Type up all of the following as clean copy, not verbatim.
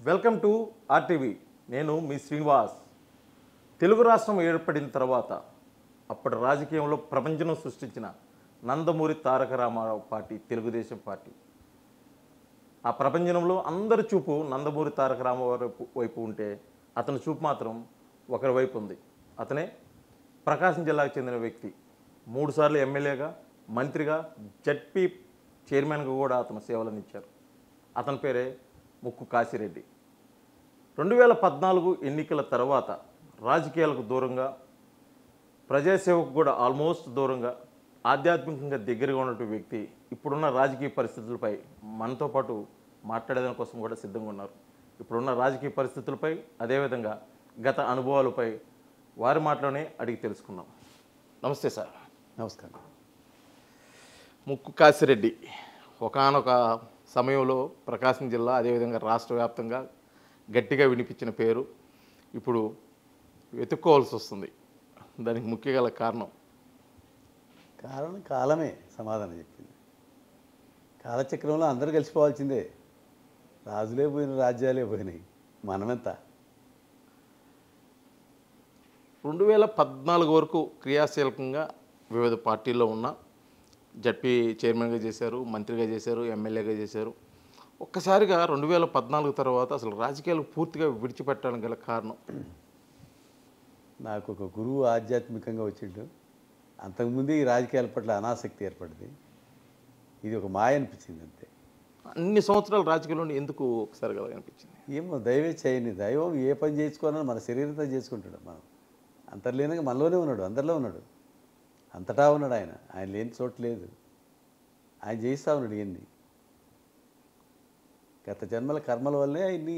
Welcome to RTV. నేను మీ శ్రీనివాస్. తెలుగు రాష్ట్రం ఏర్పడిన తర్వాత అప్పటి రాజకీయంలో ప్రపంచం సృష్టించిన నందమూరి తారక రామారావు పార్టీ తెలుగుదేశం పార్టీ. ఆ ప్రపంచంలో అందరి చూపు నందమూరి తారక రామారావు వైపు ఉంటే అతని చూపు మాత్రం ఒకరి వైపు ఉంది. అతనే ప్రకాశం జిల్లాకు చెందిన వ్యక్తి. 3 సార్లు ఎమ్మెల్యేగా, మంత్రిగా, జడ్పీ చైర్మన్గా కూడా అతను సేవలనిచ్చారు. అతని పేరే ముక్కు కాశిరెడ్డి. 2014 ఎన్నికల తర్వాత రాజకీయాలకు దూరంగా, ప్రజాసేవకు కూడా ఆల్మోస్ట్ దూరంగా, ఆధ్యాత్మికంగా దగ్గరగా ఉన్నటువంటి వ్యక్తి ఇప్పుడున్న రాజకీయ పరిస్థితులపై మనతో పాటు మాట్లాడేదాని కోసం కూడా సిద్ధంగా ఉన్నారు. ఇప్పుడున్న రాజకీయ పరిస్థితులపై, అదేవిధంగా గత అనుభవాలపై వారి మాటలోనే అడిగి తెలుసుకున్నాం. నమస్తే సార్. నమస్కారం. ముక్కు కాశిరెడ్డి ఒకానొక సమయంలో ప్రకాశం జిల్లా, అదేవిధంగా రాష్ట్ర వ్యాప్తంగా గట్టిగా వినిపించిన పేరు ఇప్పుడు వెతుక్కోవాల్సి వస్తుంది. దానికి ముఖ్య గల కారణం కాలమే సమాధానం చెప్పింది. కాలచక్రంలో అందరూ కలిసిపోవాల్సిందే. రాజులే పోయిన రాజ్యాలే పోయినాయి, మనమెంత. 2014 వరకు క్రియాశీలకంగా వివిధ పార్టీల్లో ఉన్న జడ్పీ చైర్మన్గా చేశారు, మంత్రిగా చేశారు, ఎమ్మెల్యేగా చేశారు. ఒక్కసారిగా 2014 తర్వాత అసలు రాజకీయాలు పూర్తిగా విడిచిపెట్టడానికి గల కారణం? నాకు ఒక గురువు ఆధ్యాత్మికంగా వచ్చిండు. అంతకుముందే ఈ రాజకీయాల పట్ల అనాసక్తి ఏర్పడింది. ఇది ఒక మాయ అనిపించింది అంతే. అన్ని సంవత్సరాలు రాజకీయాల్లో ఎందుకు ఒకసారి కదా అనిపించింది? ఏమో దైవే చేయని దైవం ఏ పని చేసుకోవాలని మన శరీరంతో చేసుకుంటాడు. మనం అంతర్లీనంగా మనలోనే ఉన్నాడు, అందరిలో ఉన్నాడు, అంతటా ఉన్నాడు. ఆయన లేని చోటు లేదు. ఆయన చేయిస్తూ ఉన్నాడు ఇవన్నీ. గత జన్మల కర్మల వల్లే ఆయన్ని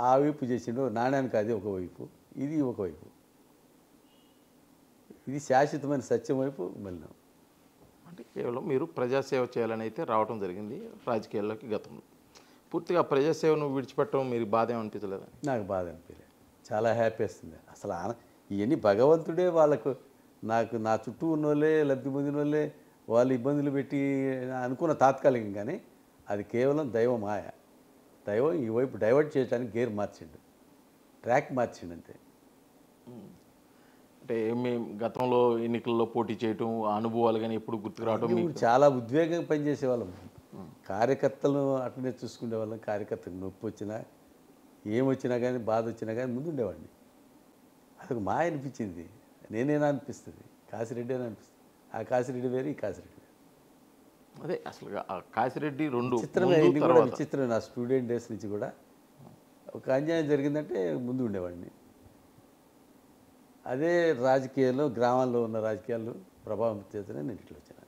ఆ వైపు చేసిండు. నాణ్యానికి అది ఒకవైపు, ఇది ఒకవైపు. ఇది శాశ్వతమైన సత్యం వైపు వెళ్ళినాం. అంటే కేవలం మీరు ప్రజాసేవ చేయాలని అయితే రావడం జరిగింది రాజకీయాల్లోకి. గతంలో పూర్తిగా ప్రజాసేవను విడిచిపెట్టడం మీరు బాధ ఏమనిపించలేదా? నాకు బాధ అనిపించలేదు, చాలా హ్యాపీ వస్తుంది. అసలు ఇవన్నీ భగవంతుడే వాళ్ళకు, నా చుట్టూ ఉన్న వాళ్ళే, లబ్ధి పొందిన వాళ్ళే వాళ్ళు ఇబ్బందులు పెట్టి అనుకున్న తాత్కాలికంగానే అది కేవలం దైవ మాయ. దైవం ఈ వైపు డైవర్ట్ చేయడానికి గేర్ మార్చిండు, ట్రాక్ మార్చిండు అంతే. అంటే మేము గతంలో ఎన్నికల్లో పోటీ చేయటం, ఆ అనుభవాలు కానీ ఎప్పుడు గుర్తుకు రావడం? చాలా ఉద్వేగంగా పనిచేసేవాళ్ళం. కార్యకర్తలను అట్లనే చూసుకునేవాళ్ళం. కార్యకర్తకు నొప్పి వచ్చినా, ఏమొచ్చినా కానీ, బాధ వచ్చినా కానీ ముందుండేవాడిని. అదొక మాయ అనిపించింది. నేనేనా అనిపిస్తుంది, కాశిరెడ్డి అని అనిపిస్తుంది. ఆ కాశిరెడ్డి వేరు, ఈ కాశిరెడ్డి వేరు. అదే అసలు ఆ కాశిరెడ్డి రెండు విచిత్రమే. ఇది కూడా విచిత్రమే. నా స్టూడెంట్ డేస్ నుంచి కూడా ఒక అన్యాయం జరిగిందంటే ముందు ఉండేవాడిని. అదే రాజకీయాల్లో, గ్రామాల్లో ఉన్న రాజకీయాల్లో ప్రభావం చేతనే నేను ఇట్లా వచ్చాను.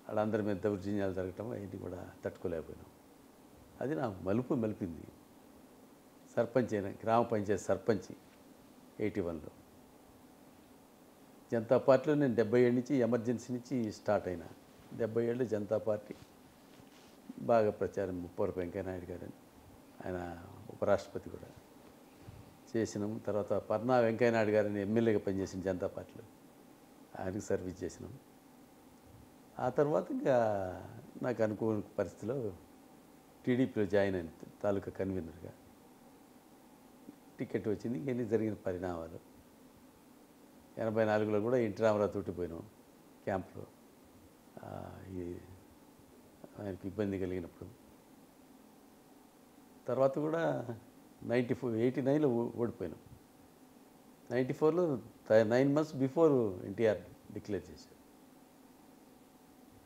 వాళ్ళందరి మీద దౌర్జన్యాలు జరగటం అవన్నీ కూడా తట్టుకోలేకపోయినాం. అది నాకు మలిపింది. సర్పంచ్ అయినా, గ్రామ పంచాయతీ సర్పంచ్ 81లో. జనతా పార్టీలో నేను 77 నుంచి ఎమర్జెన్సీ నుంచి స్టార్ట్ అయినా. 77 జనతా పార్టీ బాగా ప్రచారం. ముప్పవరపు వెంకయ్యనాయుడు గారని, ఆయన ఉపరాష్ట్రపతి కూడా చేసినాం. తర్వాత పర్నా వెంకయ్యనాయుడు గారిని ఎమ్మెల్యేగా పనిచేసిన జనతా పార్టీలో, ఆయనకి సర్వీస్ చేసినాం. ఆ తర్వాత ఇంకా నాకు అనుకోని పరిస్థితిలో టీడీపీలో జాయిన్ అయిన, తాలూకా కన్వీనర్గా టికెట్ వచ్చింది. ఇవన్నీ జరిగిన పరిణామాలు. 84లో కూడా ఎన్టీ రామారావు తోటి పోయినాం క్యాంప్లో. ఆయనకి ఇబ్బంది కలిగినప్పుడు. తర్వాత కూడా 89లో ఓడిపోయినాం. 94లో 9 months బిఫోర్ ఎన్టీఆర్ డిక్లేర్ చేశారు.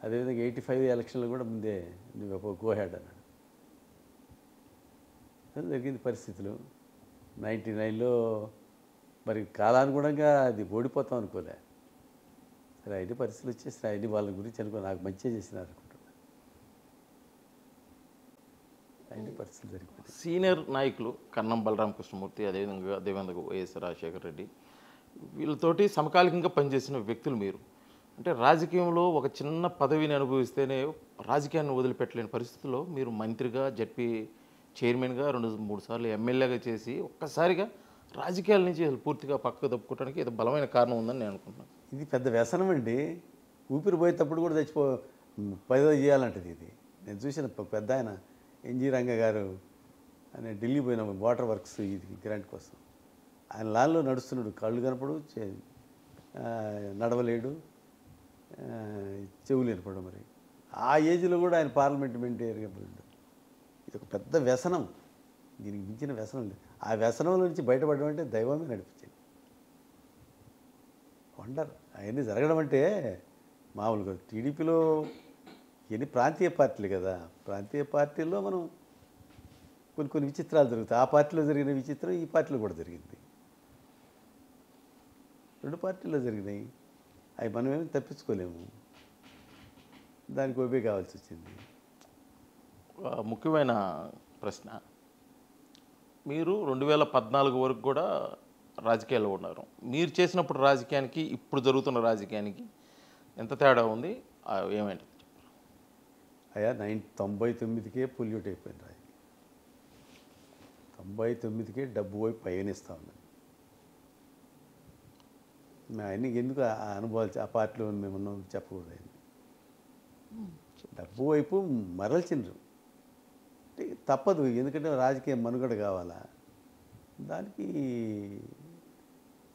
అదేవిధంగా 85 ఎలక్షన్లో కూడా ముందే నువ్వు గో హెడ్ అన్నాడు. జరిగింది పరిస్థితులు. 99లో మరి కాలానుగుణంగా అది ఓడిపోతాం అనుకోలే. సరే అన్ని పరిస్థితులు వచ్చేసిన అన్ని వాళ్ళ గురించి అనుకో, నాకు మంచిగా చేసినారు అనుకుంటున్నా. అన్ని పరిస్థితులు జరిగిపోయి సీనియర్ నాయకులు కన్నం బలరామకృష్ణమూర్తి, అదేవిధంగా దేవేంద్ర వైఎస్ రాజశేఖర రెడ్డి, వీళ్ళతోటి సమకాలికంగా పనిచేసిన వ్యక్తులు మీరు. అంటే రాజకీయంలో ఒక చిన్న పదవిని అనుభవిస్తేనే రాజకీయాన్ని వదిలిపెట్టలేని పరిస్థితుల్లో మీరు మంత్రిగా, జడ్పీ చైర్మన్గా, 2-3 సార్లు ఎమ్మెల్యేగా చేసి ఒక్కసారిగా రాజకీయాల నుంచి పూర్తిగా పక్కకు తప్పుకోవడానికి ఏదో బలమైన కారణం ఉందని నేను అనుకుంటున్నాను. ఇది పెద్ద వ్యసనం అండి. ఊపిరి పోయేటప్పుడు కూడా పదో చేయాలంటది ఇది. నేను చూసిన పెద్ద ఆయన ఎన్జి రంగ గారు ఆయన ఢిల్లీ పోయిన వాటర్ వర్క్స్ ఇది గ్రాంట్ కోసం. ఆయన లాన్లో నడుస్తున్నాడు, కళ్ళు కనపడు, నడవలేడు, చెవులు వినపడు. మరి ఆ ఏజ్లో కూడా ఆయన పార్లమెంట్ మెంటేరియర్గా పోయిండు. ఇది ఒక పెద్ద వ్యసనం, దీనికి మించిన వ్యసనం లేదు. ఆ వ్యసనం నుంచి బయటపడడం అంటే దైవమే నడిపించింది. వండర్ అవన్నీ జరగడం అంటే మామూలుగా. టీడీపీలో ఎన్ని ప్రాంతీయ పార్టీలు కదా, ప్రాంతీయ పార్టీల్లో మనం కొన్ని విచిత్రాలు జరుగుతాయి. ఆ పార్టీలో జరిగిన విచిత్రం ఈ పార్టీలో కూడా జరిగింది. 2 పార్టీల్లో జరిగినాయి, అవి మనమేమి తప్పించుకోలేము. దానికి ఒబే కావాల్సి వచ్చింది. ముఖ్యమైన ప్రశ్న, మీరు 2014 వరకు కూడా రాజకీయాల్లో ఉన్నారు. మీరు చేసినప్పుడు రాజకీయానికి ఇప్పుడు జరుగుతున్న రాజకీయానికి ఎంత తేడా ఉంది, ఏమైంది? అయ్యా 99కే పొల్యూట్ అయిపోయింది రాజకీయం. 99కే డబ్బు పోయి పయనిస్తూ ఉన్నాను. అన్నీ ఎందుకు ఆ అనుభవాలు ఆ పార్టీలో మేము ఉన్నాం చెప్పకూడదు. అయింది డబ్బు వైపు మరల్చిండ్రు. తప్పదు, ఎందుకంటే రాజకీయ మనుగడ కావాలా, దానికి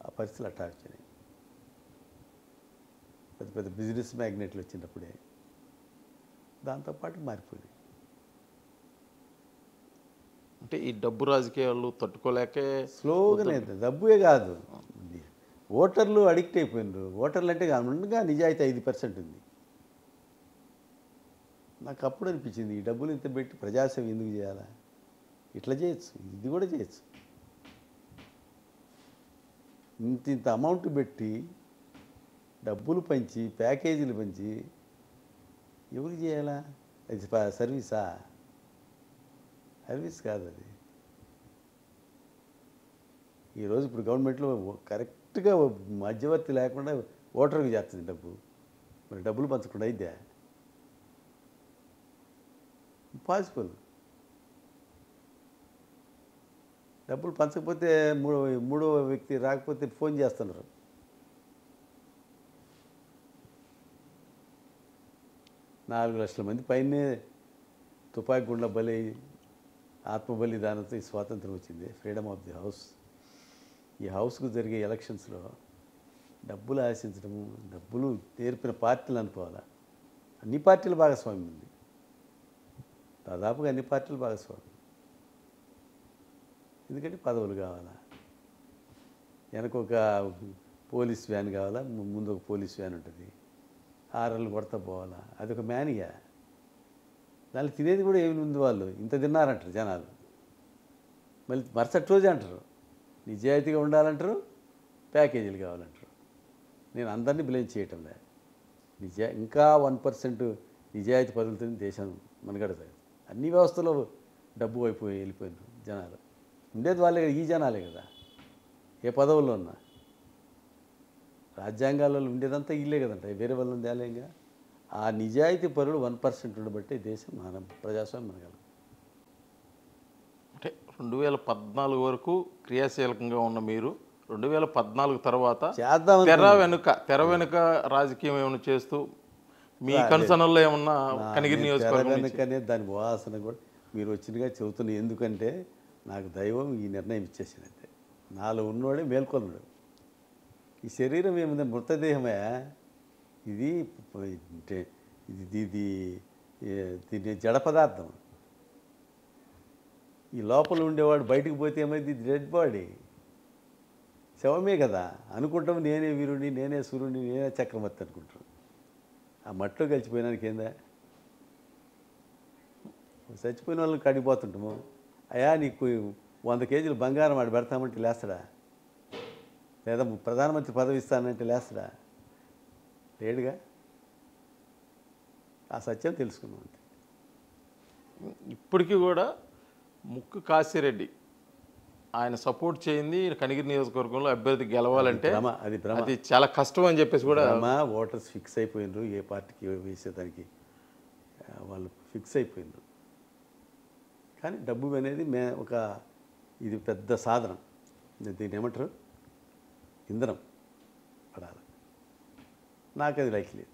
ఆ పరిస్థితులు అట్టా వచ్చినాయి. పెద్ద పెద్ద బిజినెస్ మ్యాగ్నెట్లు వచ్చినప్పుడే దాంతోపాటు మారిపోయినాయి. అంటే ఈ డబ్బు రాజకీయాలు తట్టుకోలేకే స్లోగానే, డబ్బే కాదు, ఓటర్లు అడిక్ట్ అయిపోయినారు. ఓటర్లు అంటే ఉండగా నిజాయితీ 5% ఉంది. నాకు అప్పుడు అనిపించింది, ఈ డబ్బులు ఇంత పెట్టి ప్రజాసేవ ఎందుకు చేయాలా, ఇట్లా చేయొచ్చు, ఇది కూడా చేయొచ్చు. ఇంత అమౌంట్ పెట్టి డబ్బులు పంచి ప్యాకేజీలు పంచి ఎవరికి చేయాలా? అది సర్వీసా? సర్వీస్ కాదు అది. ఈరోజు ఇప్పుడు గవర్నమెంట్లో కరెక్ట్గా మధ్యవర్తి లేకుండా ఓటర్కి చేస్తుంది డబ్బు. మరి డబ్బులు పంచకుండా అయితే పాసిబుల్. డబ్బులు పంచకపోతే మూడో వ్యక్తి రాకపోతే ఫోన్ చేస్తున్నారు. నాలుగు లక్షల మంది పైనే తుపాకీ గుండ్ల బలి, ఆత్మబలిదానంతో ఈ స్వాతంత్రం వచ్చింది, ఫ్రీడమ్ ఆఫ్ ది హౌస్. ఈ హౌస్కు జరిగే ఎలక్షన్స్లో డబ్బులు ఆశించడము, డబ్బులు నేర్పిన పార్టీలు అనుకోవాలా. అన్ని పార్టీలు భాగస్వామ్యం ఉంది, దాదాపుగా అన్ని పార్టీలు భాగస్వామ్యం. ఎందుకంటే పదవులు కావాలా, వెనక ఒక పోలీస్ వ్యాన్ కావాలా, ముందు ఒక పోలీస్ వ్యాన్ ఉంటుంది, ఆర్ఎల్ని కొడతా పోవాలా, అదొక మేనియా. దాన్ని తినేది కూడా ఏమి ఉంది, వాళ్ళు ఇంత తిన్నారంటారు జనాలు. మళ్ళీ మరుసటి రోజే అంటారు నిజాయితీగా ఉండాలంటారు, ప్యాకేజీలు కావాలంటారు. నేను అందరినీ బ్లేమ్ చేయటం లేదు. ఇంకా 1% నిజాయితీ పదులతో దేశం మనగడతాయి. అన్ని వ్యవస్థలో డబ్బు వైపు వెళ్ళిపోయినారు జనాలు. ఉండేది వాళ్ళే కదా, ఈ జనాలే కదా, ఏ పదవుల్లో ఉన్నా. రాజ్యాంగాలలో ఉండేదంతా ఇల్లే కదంట, వేరే వాళ్ళని తేలేంగా. ఆ నిజాయితీ పరులు 1% ఉండబట్టే దేశం మన ప్రజాస్వామ్యం మనగలం. అంటే 2014 వరకు క్రియాశీలకంగా ఉన్న మీరు 2014 తర్వాత తెర వెనుక రాజకీయం ఏమైనా చేస్తూ మీ కన్సర్న్లో ఏమన్నా కనిగిరి నియోజకవర్గం వెనుకనే దాని వాసన కూడా మీరు వచ్చినగా చెబుతున్నాయి. ఎందుకంటే నాకు దైవం ఈ నిర్ణయం ఇచ్చేసినట్టే. నాలో ఉన్నవాడే మేల్కొన్నాడు. ఈ శరీరం ఏముంది, మృతదేహమే. ఇది అంటే ఇది జడ పదార్థం. ఈ లోపల ఉండేవాడు బయటకు పోతే ఏమైంది, ఇది డెడ్ బాడీ, శవమే కదా. అనుకుంటాం నేనే వీరుడిని, నేనే సూర్యుడిని, నేనే చక్రవర్తి అనుకుంటాం. ఆ మట్టిలో కలిసిపోయినానికి ఏందా, చచ్చిపోయిన వాళ్ళని కడిగిపోతుంటాము. అయ్యా నీకు 100 కేజీలు బంగారం ఆడు పెడతామంటే లేస్తాడా, లేదా ప్రధానమంత్రి పదవి ఇస్తానంటే లేస్తాడా? లేడుగా. ఆ సత్యం తెలుసుకున్నాం అంతే. ఇప్పటికీ కూడా ముక్కు కాశీరెడ్డి ఆయన సపోర్ట్ చేయింది కనిగిరి నియోజకవర్గంలో అభ్యర్థి గెలవాలంటే అది చాలా కష్టం అని చెప్పేసి కూడా ఓటర్స్ ఫిక్స్ అయిపోయినారు. ఏ పార్టీకి వేసేదానికి వాళ్ళు ఫిక్స్ అయిపోయినారు. కానీ డబ్బు అనేది ఇది పెద్ద సాధనం. దీన్ని ఏమంటారు, ఇంధనం పడాలి. నాకు అది లైక్ లేదు.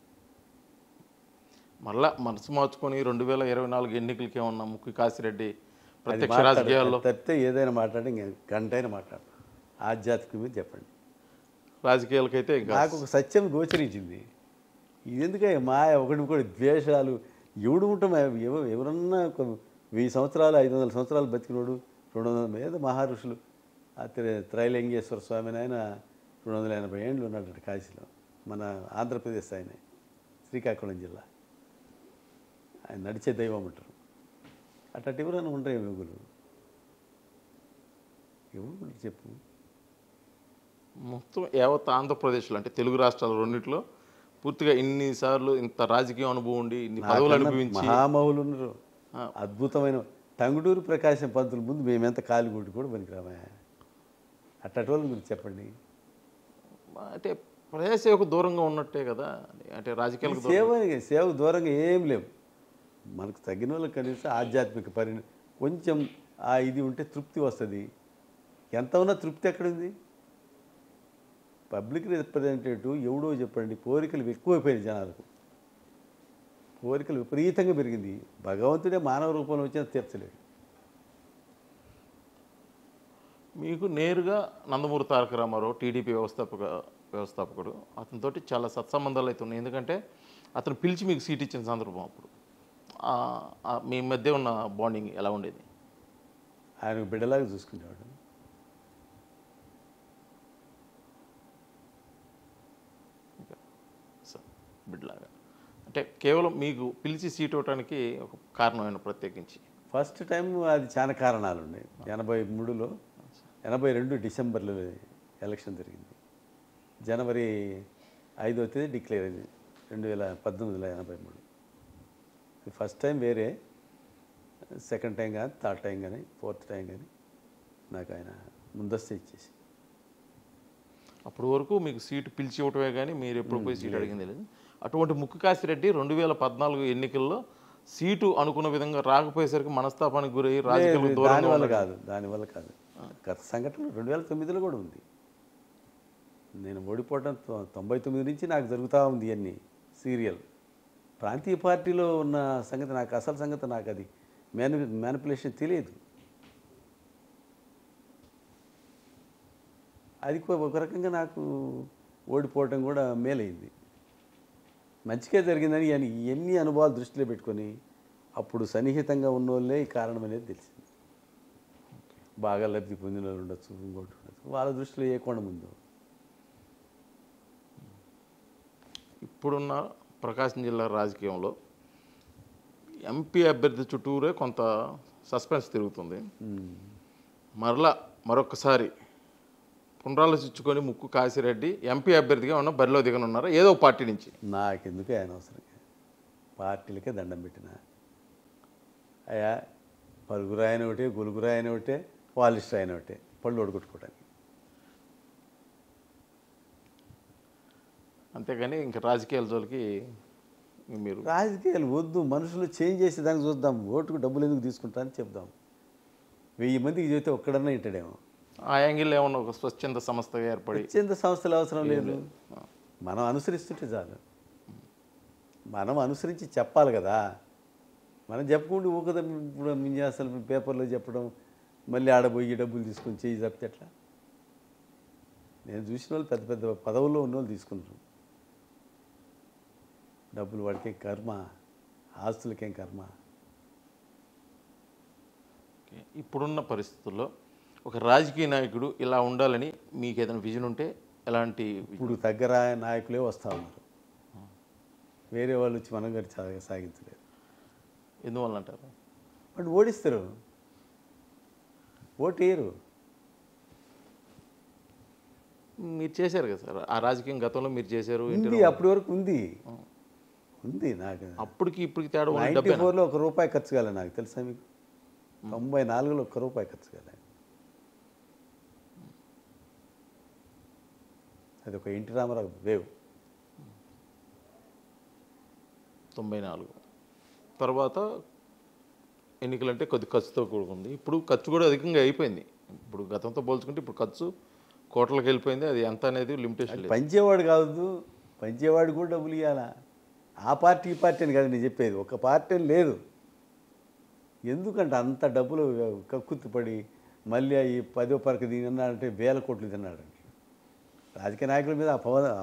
మళ్ళా మనసు మార్చుకొని 2024 ఎన్నికలకి ఏమన్నా ముక్కు కాసిరెడ్డి అది ప్రత్యక్ష రాజకీయాల్లో తప్పితే ఏదైనా మాట్లాడి ఇంక గంటైనా మాట్లాడు. ఆధ్యాత్మిక మీద చెప్పండి. రాజకీయాలకైతే ఇంకా నాకు ఒక సత్యం గోచరించింది. ఇది ఎందుకే మాయ ఒకటి ద్వేషాలు ఎవడు ఉంటాం. ఎవరన్నా ఒక 1000 సంవత్సరాలు 500 సంవత్సరాలు బతికినోడు 200 మీద మహర్షులు ఆ త్రైలింగేశ్వర స్వామిని ఆయన 280 ఏళ్ళు ఉన్నాడు కాశీలో. మన ఆంధ్రప్రదేశ్ ఆయన శ్రీకాకుళం జిల్లా. ఆయన నడిచే దైవం అంటారు. అట్లాంటి ఎవరైనా ఉండరు యోగులు? ఎవరు చెప్పు. మొత్తం యావత్ ఆంధ్రప్రదేశ్లో అంటే తెలుగు రాష్ట్రాలు రెండిట్లో పూర్తిగా ఇన్నిసార్లు ఇంత రాజకీయ అనుభవం ఉండి ఇన్ని పదవులు నాకన్నా అనుభవించి మహామహులు ఉన్నారు. అద్భుతమైన టంగుటూరు ప్రకాశం పంతుల ముందు మేమెంత కాలిగొడ్డు కూడా పనికిరామా. అట్టటి వాళ్ళు మీరు చెప్పండి. అంటే ప్రజాసేవకు దూరంగా ఉన్నట్టే కదా, అంటే రాజకీయాలకు దూరం. సేవ దూరంగా ఏం లేవు. మనకు తగిన వాళ్ళకి కనీసం ఆధ్యాత్మిక కొంచెం ఆ ఇది ఉంటే తృప్తి వస్తుంది. ఎంత ఉన్నా తృప్తి ఎక్కడుంది? పబ్లిక్ రిప్రజెంటేటివ్ ఎవడో చెప్పండి. కోరికలు ఎక్కువైపోయినాయి జనాలకు. కోరికలు విపరీతంగా పెరిగింది. భగవంతుడే మానవ రూపంలో వచ్చినా తీర్చలేడు. మీకు నేరుగా నందమూరి తారక రామారావు టీడీపీ వ్యవస్థాపకుడు అతనితోటి చాలా సత్సంబంధాలు అయితే ఉన్నాయి. ఎందుకంటే అతను పిలిచి మీకు సీట్ ఇచ్చిన సందర్భం అప్పుడు మీ మధ్య ఉన్న బాండింగ్ ఎలా ఉండేది? ఆయన బిడ్డలాగా చూసుకునేవాడు. బిడ్డలాగా అంటే కేవలం మీకు పిలిచి సీట్ ఇవ్వడానికి ఒక కారణమైన ప్రత్యేకించి ఫస్ట్ టైం అది చాలా కారణాలు ఉన్నాయి. 83లో 82 డిసెంబర్లో ఎలక్షన్ జరిగింది. జనవరి 5వ తేదీ డిక్లేర్ అయింది 2018లో 83. ఫస్ట్ టైం వేరే, సెకండ్ టైం కానీ థర్డ్ టైం కానీ ఫోర్త్ టైం కానీ నాకు ఆయన ముందస్తు ఇచ్చేసి. అప్పటి వరకు మీకు సీటు పిలిచి ఇవ్వటమే కానీ మీరు ఎప్పుడు పోయి సీటు అడిగింది లేదు. అటువంటి ముక్కు కాసిరెడ్డి 2014 ఎన్నికల్లో సీటు అనుకున్న విధంగా రాకపోయేసరికి మనస్తాపానికి గురయ్యి రాజకీయాలకు దానివల్ల కాదు. గత సంఘటన 2009లో కూడా ఉంది. నేను ఓడిపోవడం 99 నుంచి నాకు జరుగుతూ ఉంది. అన్నీ సీరియల్ ప్రాంతీయ పార్టీలో ఉన్న సంగతి నాకు అసలు సంగతి నాకు అది మ్యానిపులేషన్ తెలియదు. అది ఒక రకంగా నాకు ఓడిపోవటం కూడా మేలైంది. మంచిగా జరిగిందని ఎన్ని అనుభవాలు దృష్టిలో పెట్టుకొని అప్పుడు సన్నిహితంగా ఉన్న వాళ్ళే ఈ కారణం అనేది తెలిసింది. బాగా లబ్ధి పొందిన వాళ్ళు ఉండొచ్చు, ఇంకోటి ఉండొచ్చు. వాళ్ళ దృష్టిలో ఏ కోణం ఉందో. ఇప్పుడున్న ప్రకాశం జిల్లా రాజకీయంలో ఎంపీ అభ్యర్థి చుట్టూరే కొంత సస్పెన్స్ తిరుగుతుంది. మరొకసారి పునరాలోచించుకొని ముక్కు కాసిరెడ్డి ఎంపీ అభ్యర్థిగా ఉన్న బరిలో దిగనున్నారా ఏదో పార్టీ నుంచి? నాకెందుకు ఆయన అవసరం? పార్టీలకే దండం పెట్టిన అయ్యా, పలుగురాయన ఒకటే, గొలుగురాయన ఒకటే, పాలిస్టర్ ఆయన ఒకటే, పళ్ళు ఒడగొట్టుకోవడానికి. అంతేగాని ఇంకా రాజకీయాల జోలికి మీరు రాజకీయాలు వద్దు. మనుషులు చేంజ్ చేసేదానికి చూద్దాం. ఓటుకు డబ్బులు ఎందుకు తీసుకుంటారని చెప్దాం. 1000 మందికి చెబితే ఒక్కడన్నా ఇంటాడేమో. ఆ యాంగిల్లో ఏమన్నా ఒక స్వచ్ఛంద సంస్థగా ఏర్పడి స్వచ్ఛంద సంస్థలు అవసరం లేదు. మనం అనుసరిస్తుంటే చాలు. మనం అనుసరించి చెప్పాలి కదా. మనం చెప్పుకుంటూ ఊకదా ఇప్పుడు అసలు పేపర్లో చెప్పడం, మళ్ళీ ఆడబోయి డబ్బులు తీసుకొని చేయి తప్పితే ఎట్లా? నేను చూసిన వాళ్ళు పెద్ద పెద్ద పదవుల్లో ఉన్న వాళ్ళు తీసుకుంటారు డబ్బులు. వాడికేం కర్మ, ఆస్తులకేం కర్మ. ఇప్పుడున్న పరిస్థితుల్లో ఒక రాజకీయ నాయకుడు ఇలా ఉండాలని మీకు ఏదైనా విజన్ ఉంటే ఎలాంటి? ఇప్పుడు దగ్గర నాయకులే వస్తూ ఉన్నారు. వేరే వాళ్ళు వచ్చి మనం గారి సాగించలేదు. ఎందువల్ల అంటారు? వాళ్ళు ఓడిస్తారు, ఓటేయరు. మీరు చేశారు కదా సార్ ఆ రాజకీయం, గతంలో మీరు చేశారు. అప్పటి వరకు ఉంది నాకు. అప్పటికి ఇప్పటికి తేడా 94లో ₹1 ఖర్చు కాలే నాకు తెలుసా మీకు? 94లో ₹1 ఖర్చు కాలే. అది ఒక ఎన్టీ రామారావు వేవ్. 94 తర్వాత ఎన్నికలంటే కొద్ది ఖర్చుతో కూడుకుంది. ఇప్పుడు ఖర్చు కూడా అధికంగా అయిపోయింది. ఇప్పుడు గతంతో పోల్చుకుంటే ఇప్పుడు ఖర్చు కోట్లకు వెళ్ళిపోయింది. అది ఎంత అనేది లిమిటేషన్ లేదు. పంచేవాడు కాదు, పంచేవాడు కూడా డబ్బులు ఇవ్వాలా. ఆ పార్టీ ఈ పార్టీ అని కాదు నేను చెప్పేది, ఒక పార్టీ అని లేదు. ఎందుకంటే అంత డబ్బులు కక్కుర్తి పడి మళ్ళీ ఈ 10వ పరకు తిన్నాడంటే 1000 కోట్లు తిన్నాడంట. రాజకీయ నాయకుల మీద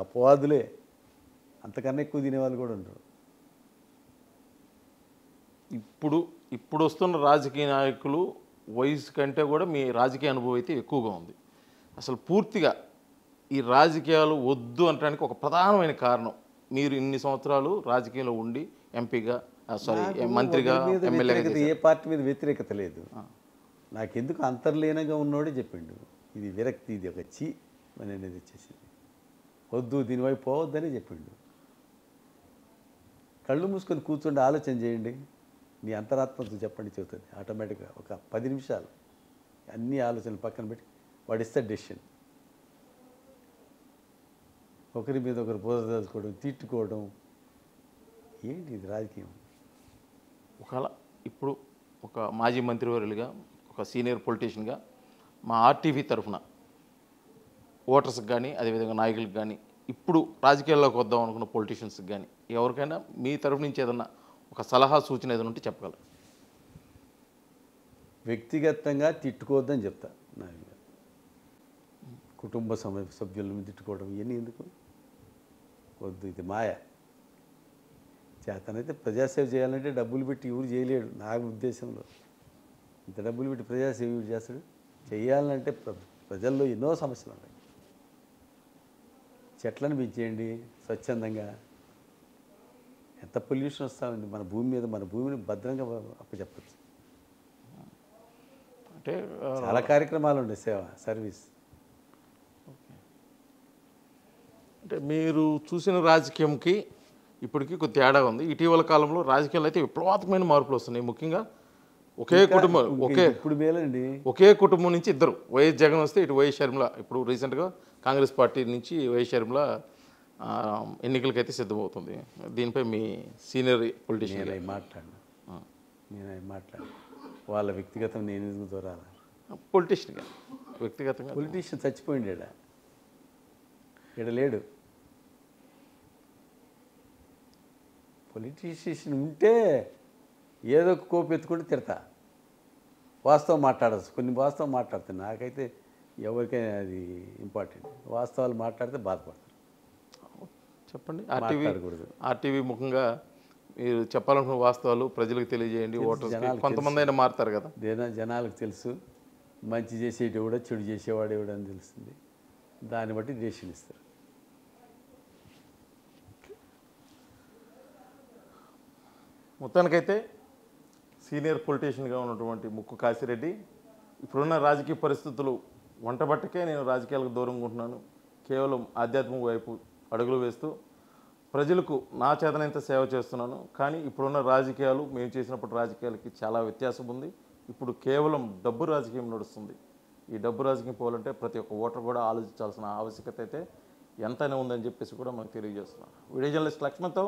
అపవాదులే, అంతకన్నా ఎక్కువ తినేవాళ్ళు కూడా ఉంటారు. ఇప్పుడు వస్తున్న రాజకీయ నాయకులు వయసు కంటే కూడా మీ రాజకీయ అనుభవం అయితే ఎక్కువగా ఉంది. అసలు పూర్తిగా ఈ రాజకీయాలు వద్దు అనడానికి ఒక ప్రధానమైన కారణం, మీరు ఇన్ని సంవత్సరాలు రాజకీయంలో ఉండి ఎంపీగా మంత్రిగా మీద ఎమ్మెల్యేగా వ్యతిరేకత, ఏ పార్టీ మీద వ్యతిరేకత లేదు. నాకెందుకు అంతర్లీనంగా ఉన్నోడే చెప్పిండు ఇది విరక్తి, ఇది ఒక చీ అని అనేది వచ్చేసింది, వద్దు దీనివైపు పోవద్దని చెప్పిండు. కళ్ళు మూసుకొని కూర్చోండి, ఆలోచన చేయండి, మీ అంతరాత్మతో చెప్పండి చెబుతుంది ఆటోమేటిక్గా. ఒక 10 నిమిషాలు అన్ని ఆలోచనలు పక్కన పెట్టి వాడు ఇస్తే డెసిషన్. ఒకరి మీద ఒకరు బోధ తిట్టుకోవడం ఏంటి ఇది రాజకీయం? ఒకవేళ ఇప్పుడు ఒక మాజీ మంత్రివర్యులుగా, ఒక సీనియర్ పొలిటీషియన్గా మా ఆర్టీవీ తరఫున ఓటర్స్కి కానీ అదేవిధంగా నాయకులకు కానీ ఇప్పుడు రాజకీయాల్లోకి వద్దాం అనుకున్న పొలిటీషియన్స్కి కానీ ఎవరికైనా మీ తరఫు నుంచి ఏదన్నా ఒక సలహా సూచన ఏదైనా ఉంటే చెప్పగలరు? వ్యక్తిగతంగా తిట్టుకోవద్దని చెప్తా. నాకు కుటుంబ సభ్యులను తిట్టుకోవడం ఇవన్నీ ఎందుకు? వద్దు, ఇది మాయ. చేతనైతే ప్రజాసేవ చేయాలంటే డబ్బులు పెట్టి ఎవరు చేయలేడు నా ఉద్దేశంలో. ఇంత డబ్బులు పెట్టి ప్రజాసేవ ఎవరు చేస్తాడు? చేయాలంటే ప్రజల్లో ఎన్నో సమస్యలు ఉన్నాయి. చెట్లను పెంచేయండి స్వచ్ఛందంగా. ఎంత పొల్యూషన్ వస్తూ ఉంది మన భూమి మీద, మన భూమిని భద్రంగా అప్పచెప్పచ్చు. అంటే చాలా కార్యక్రమాలు ఉన్నాయి, సేవ సర్వీస్. అంటే మీరు చూసిన రాజకీయంకి ఇప్పటికీ కొద్ది తేడా ఉంది. ఇటీవల కాలంలో రాజకీయాలు అయితే విప్లవాత్మకమైన మార్పులు వస్తున్నాయి. ముఖ్యంగా ఇప్పుడు మేలండి, ఒకే కుటుంబం నుంచి ఇద్దరు, వైఎస్ జగన్ వస్తే ఇటు వైఎస్ షర్మిల, ఇప్పుడు రీసెంట్గా కాంగ్రెస్ పార్టీ నుంచి వైఎస్ షర్మిల ఎన్నికలకైతే సిద్ధమవుతుంది. దీనిపై మీ సీనియర్ పొలిటీషియన్ నేను మాట్లాడు వాళ్ళ వ్యక్తిగతం నేను ఎందుకు దూరాలి? పొలిటీషియన్గా వ్యక్తిగతంగా పొలిటీషియన్ చచ్చిపోయింది ఈడ లేడు. పొలిటీషియన్ ఉంటే ఏదో ఒక కోపం ఎత్తుకుంటే తిడతా, వాస్తవం మాట్లాడచ్చు. కొన్ని వాస్తవం మాట్లాడుతాను, నాకైతే ఎవరికైనా అది ఇంపార్టెంట్. వాస్తవాలు మాట్లాడితే బాధపడతారు. చెప్పండి. మాట్లాడకూడదు. ఆర్టీవీ ముఖంగా మీరు చెప్పాలనుకున్న వాస్తవాలు ప్రజలకు తెలియజేయండి. ఓటర్స్ కొంతమంది అయినా మారుతారు కదా. జనాలకు తెలుసు, మంచి చేసేటెవడో చెడు చేసేవాడు ఎవడని తెలుస్తుంది. దాన్ని బట్టి డెసిషన్ ఇస్తారు. మొత్తానికైతే సీనియర్ పొలిటీషియన్గా ఉన్నటువంటి ముక్కు కాశీరెడ్డి, ఇప్పుడున్న రాజకీయ పరిస్థితులు వంటబట్టకే నేను రాజకీయాలకు దూరంగా ఉంటున్నాను, కేవలం ఆధ్యాత్మిక వైపు అడుగులు వేస్తూ ప్రజలకు నా చేతనంత సేవ చేస్తున్నాను. కానీ ఇప్పుడున్న రాజకీయాలు మేము చేసినప్పుడు రాజకీయాలకి చాలా వ్యత్యాసం ఉంది. ఇప్పుడు కేవలం డబ్బు రాజకీయం నడుస్తుంది. ఈ డబ్బు రాజకీయం పోవాలంటే ప్రతి ఒక్క ఓటర్ కూడా ఆలోచించాల్సిన ఆవశ్యకత అయితే ఎంతైనా ఉందని చెప్పేసి కూడా మనకు తెలియజేస్తున్నాను. వీడియో జర్నలిస్ట్ లక్ష్మణ్తో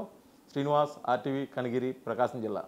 శ్రీనివాస్, ఆర్టీవీ, కనిగిరి, ప్రకాశం జిల్లా.